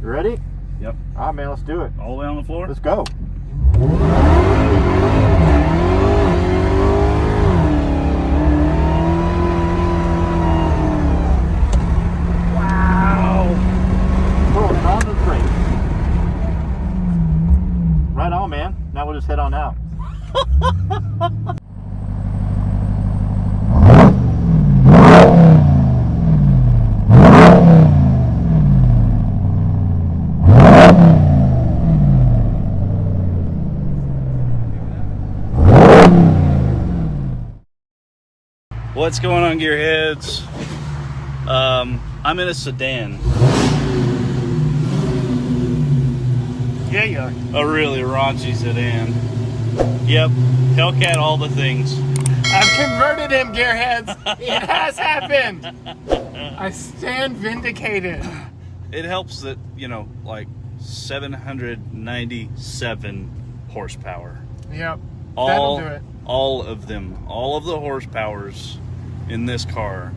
You ready? Yep. All right, man, let's do it. All the way on the floor? Let's go. Wow. Cool, and on to the brakes. Right on, man. Now we'll just head on out. What's going on, gearheads? I'm in a sedan. Yeah, you are. A really raunchy sedan. Yep, Hellcat, all the things. I've converted him, gearheads. It has happened. I stand vindicated. It helps that, you know, like 797 horsepower. Yep, that'll do it. All of them, all of the horsepowers in this car.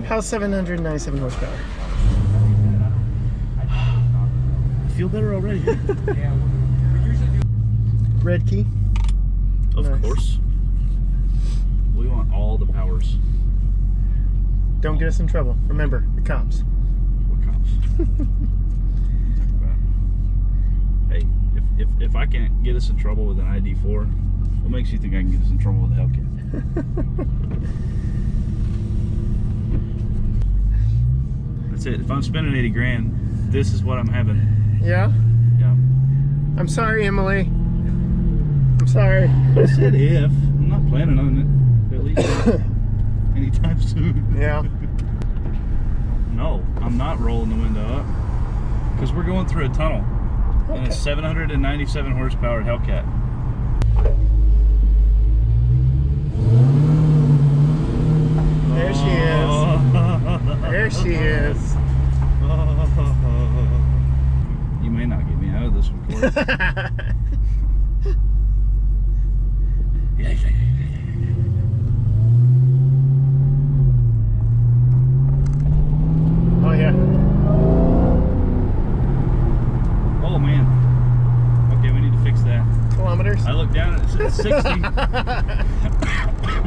How's 797 horsepower? I feel better already. Red key? Of Nice. course. We want all the powers. Don't get us in trouble. Remember, the cops. What cops? Hey, if I can't get us in trouble with an ID4, what makes you think I can get us in trouble with a Hellcat? That's it. If I'm spending 80 grand, this is what I'm having. Yeah? Yeah. I'm sorry, Emily. I'm sorry. I said if. I'm not planning on it. At least anytime soon. Yeah. No, I'm not rolling the window up. Because we're going through a tunnel. Okay. In a 797 horsepower Hellcat. There she is. There she is. You may not get me out of this one, Corey. Oh, yeah. Oh, man. Okay, we need to fix that. Kilometers? I looked down and it said 60.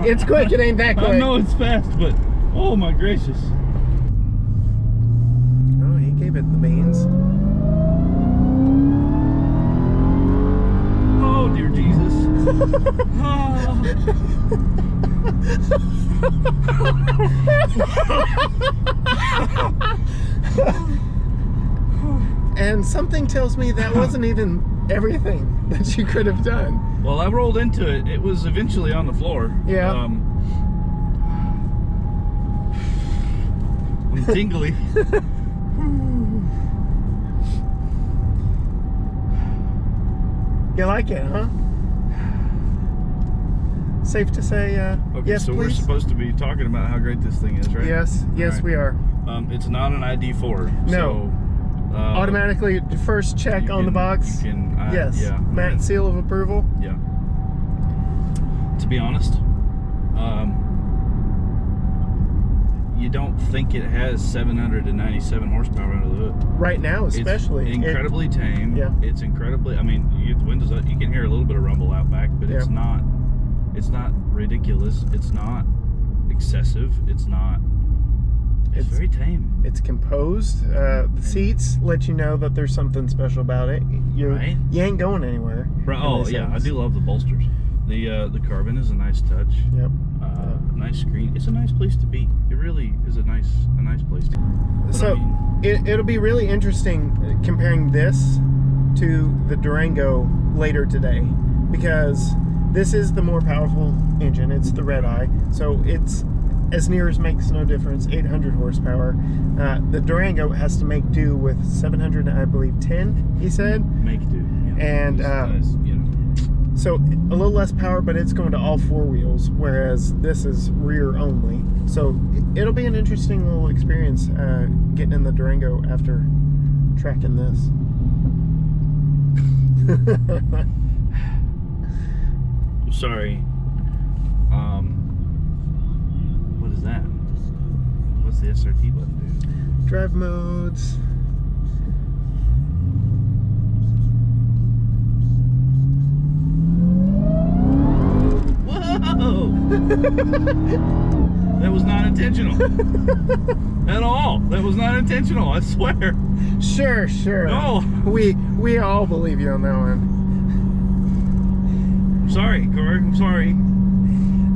It's quick. It ain't that quick. I know it's fast, but oh my gracious. Oh, he gave it the beans. Oh, dear Jesus. And something tells me that wasn't even everything that you could have done. Well, I rolled into it. It was eventually on the floor. Yeah. I'm tingly. You like it, huh? Safe to say, Okay, yes, so please? we're supposed to be talking about how great this thing is, right? Yes, yes, All right. we are. It's not an ID4. No. So, Automatically, first check on the box. You can, Yes. Yeah. Matte seal of approval. Yeah. To be honest, you don't think it has 797 horsepower under the hood. Right now, especially. It's incredibly tame. Yeah. It's incredibly. I mean, you get the windows up, you can hear a little bit of rumble out back, but Yeah. it's not ridiculous. It's not excessive. It's not. It's very tame. It's composed. The seats let you know that there's something special about it. You ain't going anywhere. Right. Oh yeah, I do love the bolsters. The carbon is a nice touch. Yep. Nice screen. It's a nice place to be. It really is a nice place to be. So I mean, it'll be really interesting comparing this to the Durango later today, because this is the more powerful engine. It's the Redeye, so it's as near as makes no difference. 800 horsepower. The Durango has to make do with 700, I believe, 10. He said. Make do. Yeah. And you know. So a little less power, but it's going to all four wheels, whereas this is rear only. So it'll be an interesting little experience getting in the Durango after tracking this. I'm sorry. What is that? What's the SRT button do? Drive modes. Whoa! That was not intentional. At all. That was not intentional, I swear. Sure. No. We all believe you on that one. I'm sorry, car. I'm sorry.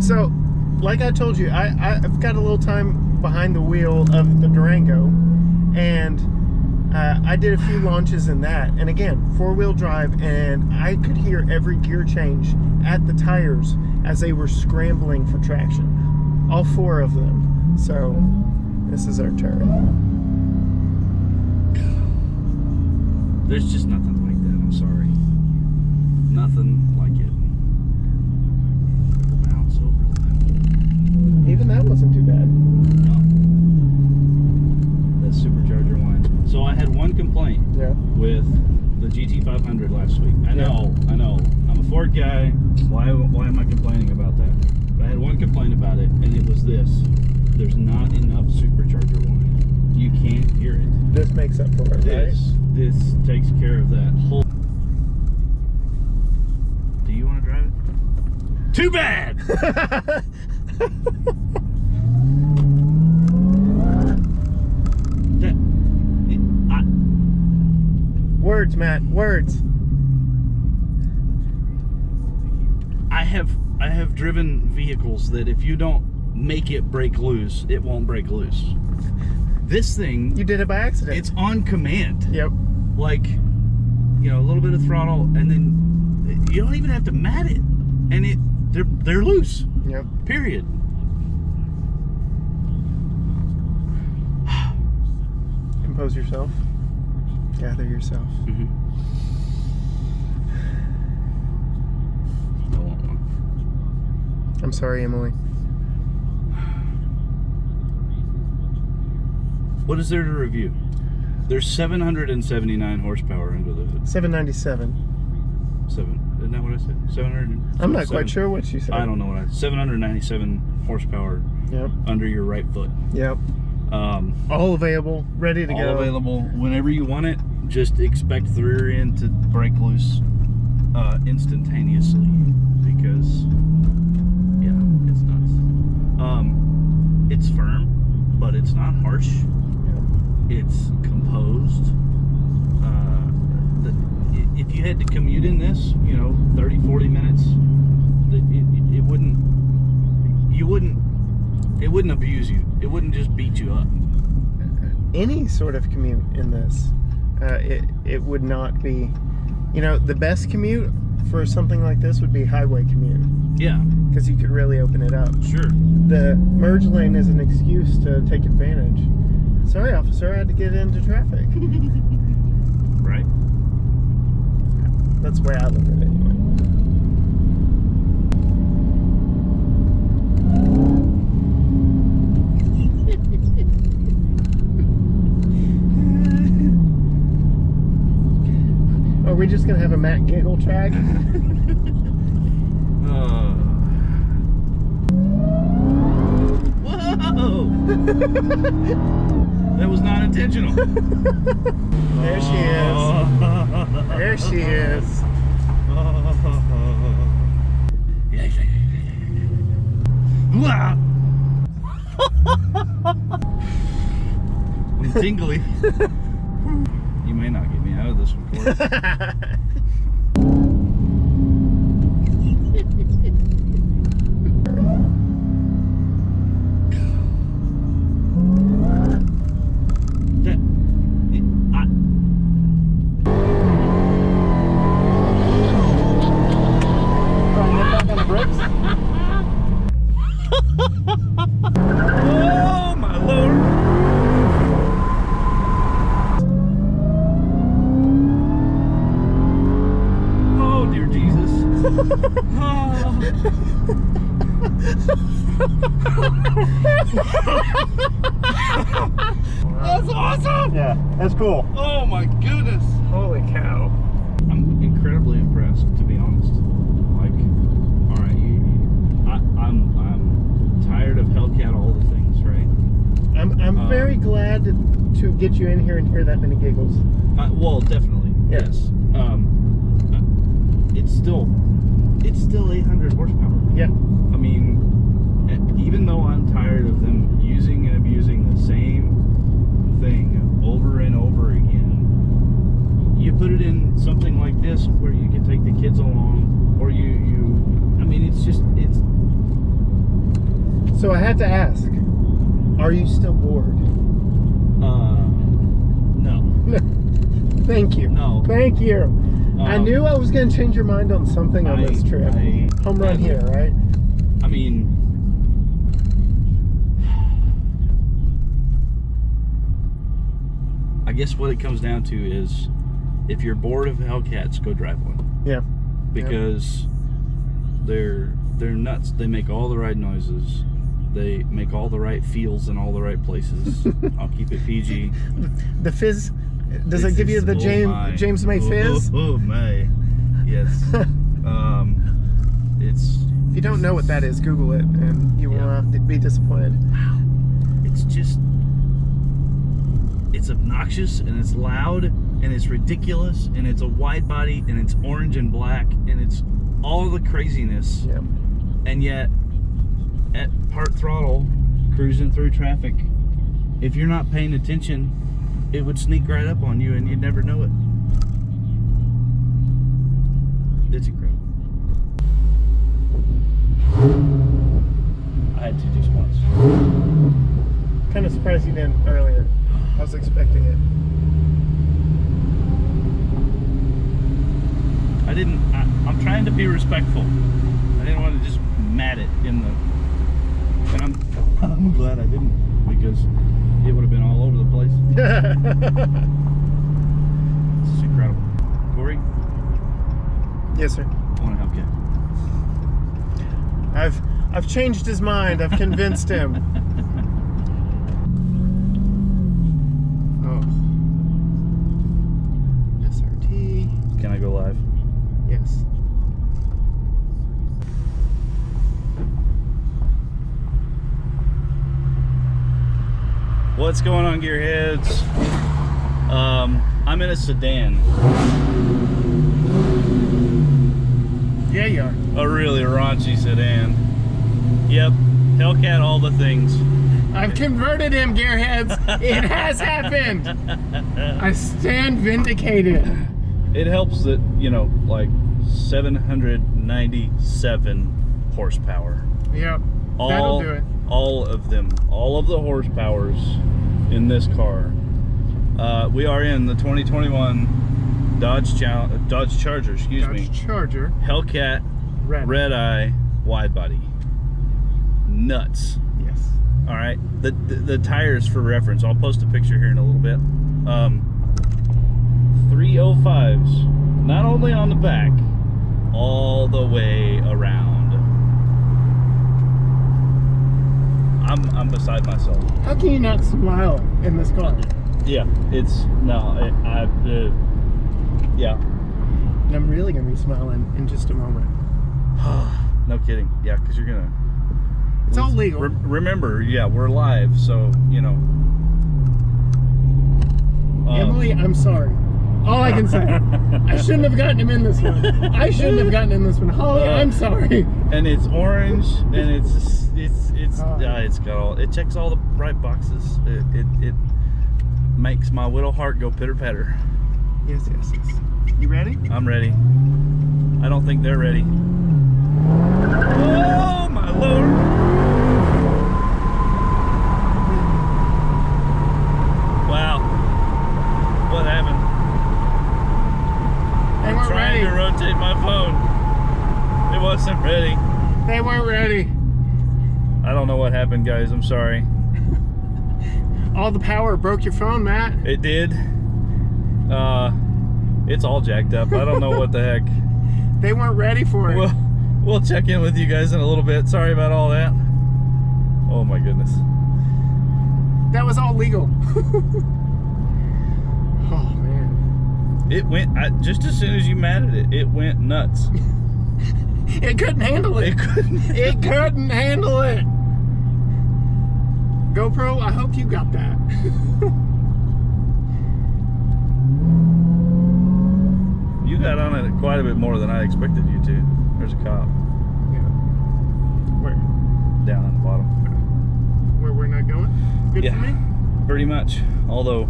So, like I told you, I've got a little time behind the wheel of the Durango, and I did a few launches in that. And again, four-wheel drive, and I could hear every gear change at the tires as they were scrambling for traction. All four of them. So, this is our turn. There's just nothing like that. I'm sorry. Nothing like it. Bounce over that. Even that wasn't too bad. No. That supercharger line. So I had one complaint with the GT500 last week. I know. I'm a Ford guy. Why am I complaining about that? But I had one complaint about it, and it was this. There's not enough supercharger line. You can't hear it. This makes up for it, right? This takes care of that whole... Do you want to drive it? Too bad! Words, Matt, words. I have driven vehicles that if you don't make it break loose, it won't break loose. This thing, You did it by accident. it's on command. Yep. Like, you know, a little bit of throttle, and then you don't even have to mat it, and they're loose. Yep. Period. Compose yourself. Gather yourself. Don't want one. I'm sorry, Emily. What is there to review? There's 779 horsepower under the hood. 797. Isn't that what I said? 700. I'm not quite sure what you said. I don't know what I said. 797 horsepower under your right foot. Yep. All available, ready to go. All available whenever you want it. Just expect the rear end to break loose instantaneously, because it's nuts. It's firm, but it's not harsh. It's composed. If you had to commute in this, 30-40 minutes, it wouldn't abuse you. It wouldn't just beat you up. Any sort of commute in this, it would not be, the best commute for something like this would be highway commute. Yeah. Because you could really open it up. Sure. The merge lane is an excuse to take advantage. Sorry, officer, I had to get into traffic. Right. That's the way I look at it anyway. Are we just gonna have a Matt giggle track? Whoa! That was not intentional. There she is. There she is. and tingly. You may not get me out of this one, Corey. Oh my Lord! Oh dear Jesus! That's awesome! Yeah, that's cool. Oh my goodness! Holy cow. I'm incredibly impressed, to be honest. Like, all right, I'm tired of Hellcat all the things, right? I'm very glad to get you in here and hear that many giggles. Well, definitely, Yeah. yes. It's still 800 horsepower. Yeah. I mean, even though I'm tired of them using and abusing the same thing over and over again, you put it in something like this where you can take the kids along, or I mean, it's. So I had to ask, are you still bored? No. Thank you. No. Thank you. I knew I was going to change your mind on something on this trip. Home run here, right? I mean, I guess what it comes down to is, if you're bored of Hellcats, go drive one. Yeah. Because they're nuts. They make all the right noises. They make all the right feels in all the right places. I'll keep it PG. The Fizz, does it give you the James May Fizz? Oh my, yes. It's. If you don't know what that is, Google it, and you will not be disappointed. It's just. It's obnoxious, and it's loud, and it's ridiculous, and it's a wide body, and it's orange and black, and it's all the craziness. Yeah. And yet, at part throttle, cruising through traffic, if you're not paying attention, it would sneak right up on you and you'd never know it. It's incredible. I had to just once. Kind of surprised you didn't earlier. I was expecting it. I'm trying to be respectful. I didn't want to just mat it in the. And I'm glad I didn't, because it would have been all over the place. This is incredible. Corey? Yes, sir. I want a Hellcat. I've changed his mind. I've convinced him. Oh. SRT. Can I go live? Yes. What's going on, gearheads? I'm in a sedan. Yeah, you are. A really raunchy sedan. Yep, Hellcat, all the things. I've converted him, gearheads. It has happened. I stand vindicated. It helps that, like 797 horsepower. Yep, that'll do it. All of them, all of the horsepowers in this car. We are in the 2021 Dodge Charger, excuse me. Dodge Charger. Hellcat Redeye wide body. Nuts. Yes. All right. The tires, for reference, I'll post a picture here in a little bit. 305s, not only on the back, all the way around. I'm beside myself. How can you not smile in this car? Yeah, it's yeah. And I'm really gonna be smiling in just a moment. No kidding. Yeah, because you're gonna. It's all legal. Remember, yeah, we're live, so Emily, I'm sorry. All I can say, I shouldn't have gotten him in this one. I shouldn't have gotten in this one. Holly, I'm sorry. And it's orange, and it's got all. It checks all the right boxes. makes my little heart go pitter-patter. Yes. You ready? I'm ready. I don't think they're ready. Oh my Lord! Wow. What happened? They I'm weren't trying ready. to rotate my phone. It wasn't ready. They weren't ready. I don't know what happened, guys. I'm sorry. All the power broke your phone, Matt. It did. It's all jacked up. I don't know what the heck. They weren't ready for it. We'll check in with you guys in a little bit. Sorry about all that. Oh my goodness. That was all legal. Oh man. It went, just as soon as you matted it, it went nuts. It couldn't handle it. It couldn't. It couldn't handle it. GoPro, I hope you got that. You got on it quite a bit more than I expected you to. There's a cop. Yeah. Where? Down on the bottom. Where we're not going? Good Yeah, for me? pretty much. Although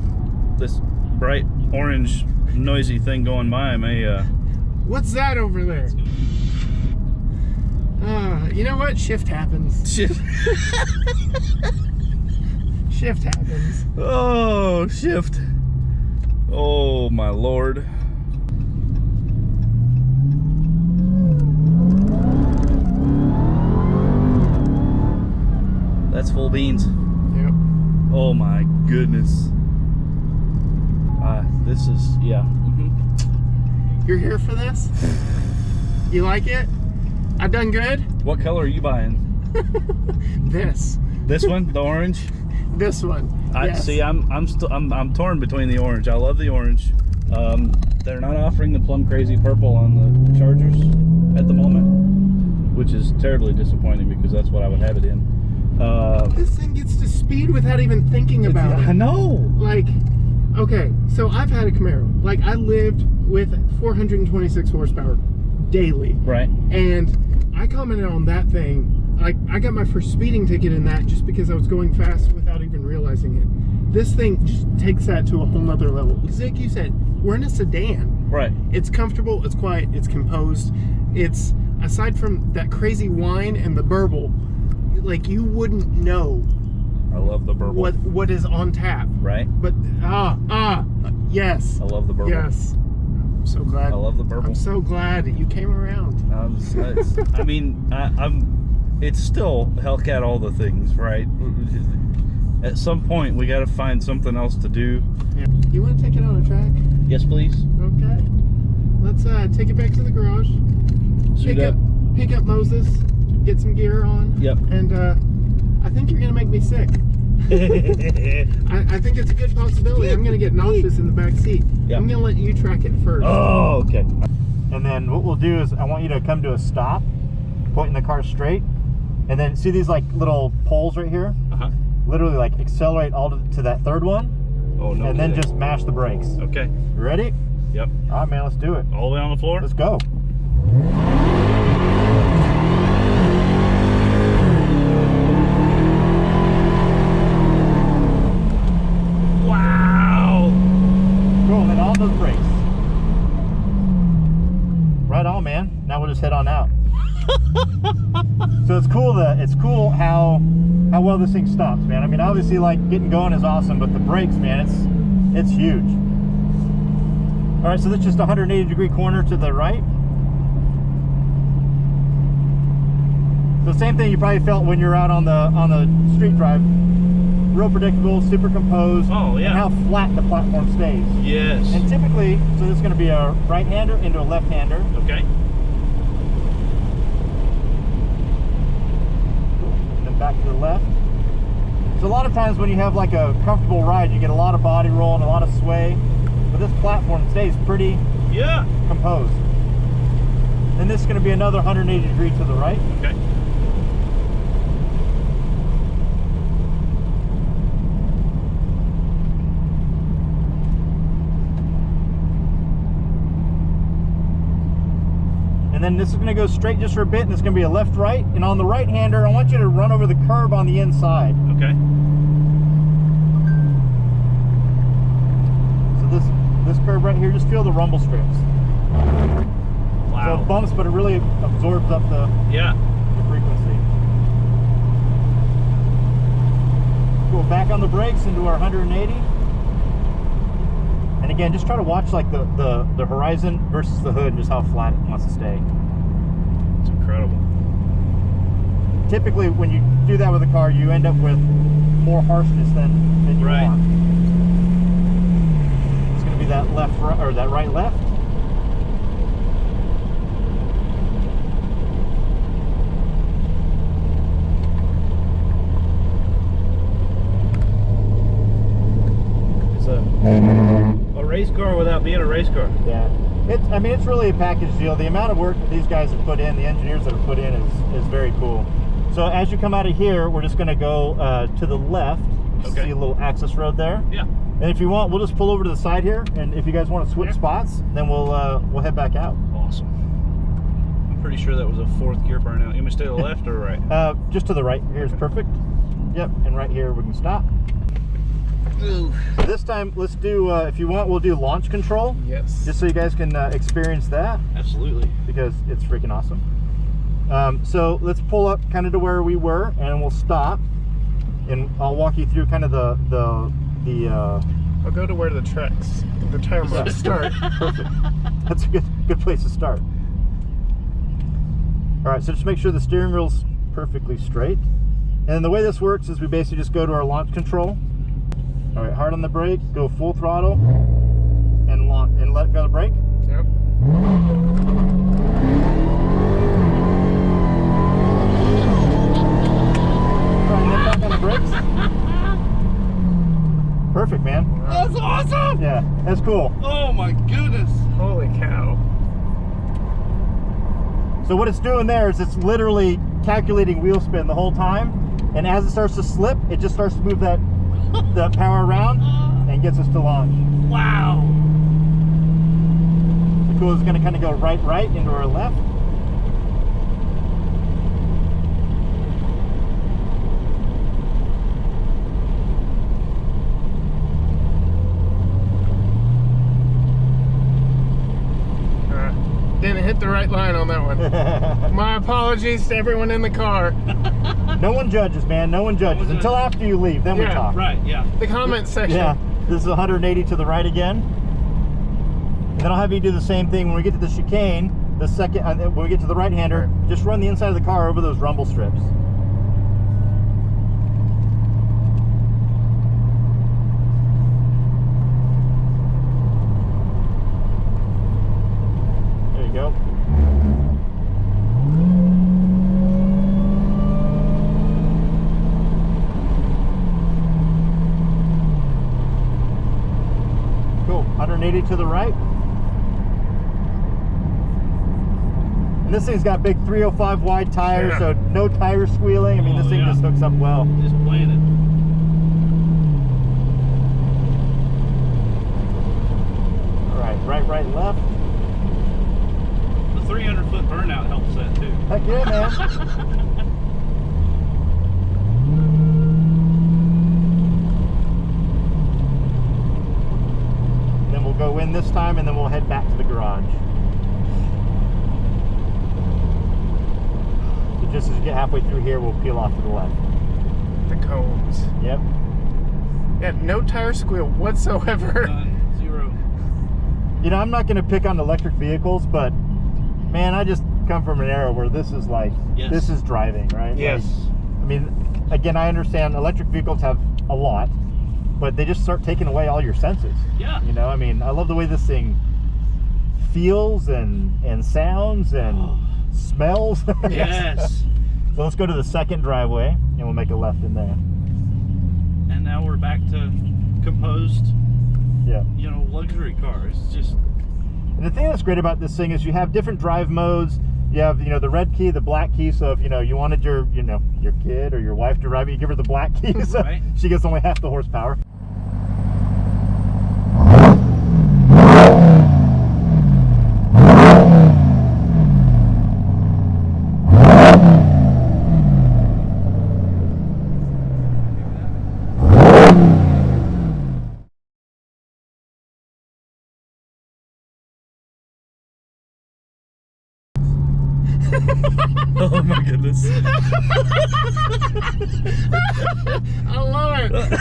this bright orange noisy thing going by may What's that over there? You know what? Shift happens. shift. Shift happens. Oh, shift. Oh my Lord. That's full beans. Yep. Oh my goodness. This is, yeah. You're here for this? You like it? I done good? What color are you buying? This. This one, the orange. This one. I Yes. see. I'm torn between the orange. I love the orange. They're not offering the plum crazy purple on the Chargers at the moment, which is terribly disappointing because that's what I would have it in. This thing gets to speed without even thinking about it. I know. Like, okay, so I've had a Camaro. Like, I lived with 426 horsepower daily. Right. And I commented on that thing. Like, I got my first speeding ticket in that just because I was going fast without even realizing it. This thing just takes that to a whole nother level. Because like you said, we're in a sedan. Right. It's comfortable, it's quiet, it's composed. It's, aside from that crazy whine and the burble, like, you wouldn't know I love the burble. what is on tap. Right. But yes. I love the burble. Yes. I'm so glad. I love the burble. I'm so glad that you came around. I mean, it's still Hellcat all the things, right? At some point, we got to find something else to do. Yeah. You want to take it on a track? Yes, please. Okay. Let's take it back to the garage. Pick up Moses. Get some gear on. Yep. And I think you're gonna make me sick. I think it's a good possibility. I'm gonna get nauseous in the back seat. Yep. I'm gonna let you track it first. Oh, okay. And then what we'll do is I want you to come to a stop, pointing the car straight, and then see these like little poles right here? Uh-huh. Literally like accelerate all to that third one, Oh, no. and then just mash the brakes. Okay. You ready? Yep. All right, man, let's do it. All the way on the floor? Let's go. Wow. Cool, then on those brakes. Right on, man. Now we'll just head on out. So it's cool how well this thing stops, man. I mean, obviously, like, getting going is awesome, but the brakes, man, it's huge. All right, so that's just a 180-degree corner to the right. So same thing you probably felt when you're out on the street drive. Real predictable, super composed. Oh, yeah. And how flat the platform stays. Yes. And typically, so this is going to be a right-hander into a left-hander. Okay. And then back to the left. So a lot of times when you have like a comfortable ride, you get a lot of body roll and a lot of sway. But this platform stays pretty composed. And this is going to be another 180 degree to the right. Okay. And then this is going to go straight just for a bit, and it's going to be a left-right. And on the right-hander, I want you to run over the curb on the inside. Okay. this curve right here, just feel the rumble strips. Wow. So it bumps, but it really absorbs up the frequency. Go back on the brakes into our 180. And again, just try to watch like the horizon versus the hood and just how flat it wants to stay. It's incredible. Typically, when you do that with a car, you end up with more harshness than you want. It's going to be that left, or that right, left. It's a race car without being a race car. Yeah. I mean, it's really a package deal. The amount of work that these guys have put in, the engineers that have put in, is very cool. So as you come out of here, we're just going to go to the left. Okay. See a little access road there. Yeah. And if you want, we'll just pull over to the side here. And if you guys want to switch spots, then we'll head back out. Awesome. I'm pretty sure that was a 4th gear burnout. You want me to stay to the left or right? Just to the right. Here's perfect. Yep. And right here we can stop. Ooh. So this time, let's do. If you want, we'll do launch control. Yes. Just so you guys can experience that. Absolutely. Because it's freaking awesome. So let's pull up kind of to where we were, and we'll stop, and I'll walk you through kind of the I'll go to where the tire marks start. Perfect. That's a good place to start. All right, so just make sure the steering wheel's perfectly straight. And the way this works is we basically just go to our launch control. All right, hard on the brake, go full throttle, and launch, and let go of the brake. Yep. Back on the brakes. Perfect, man. That's awesome! Yeah, that's cool. Oh my goodness! Holy cow. So what it's doing there is it's literally calculating wheel spin the whole time, and as it starts to slip, it just starts to move that power around and gets us to launch. Wow! The cool is going to kind of go right into our left. Didn't hit the right line on that one. My apologies to everyone in the car. No one judges, man. No one judges. Until after you leave, then we talk. Right, yeah. The comment section. Yeah. This is 180 to the right again. And then I'll have you do the same thing when we get to the chicane. The second, when we get to the right-hander, just run the inside of the car over those rumble strips. There you go. Cool. 180 to the right. And this thing's got big 305 wide tires, so no tire squealing. I mean, this thing just hooks up well. Just playing it. All right, right, left. The 300-foot burnout helps that too. Heck yeah, man. Then we'll go in this time, and then we'll head back to the garage. So just as you get halfway through here, we'll peel off to the left. The cones. Yep. Yeah, no tire squeal whatsoever. None, zero. You know, I'm not going to pick on electric vehicles, but man, I just come from an era where this is like, this is driving, right? Yes. Like, I mean, again, I understand electric vehicles have a lot, but they just start taking away all your senses. Yeah. You know, I mean, I love the way this thing feels and sounds and smells. Yes. So let's go to the second driveway, and we'll make a left in there. And now we're back to composed, Yeah. you know, luxury cars. Just And the thing that's great about this thing is you have different drive modes. You have, you know, the red key, the black key. So if, you know, you wanted your, you know, your kid or your wife to drive it, you give her the black key. So Right. she gets only half the horsepower. Oh my goodness. I love it.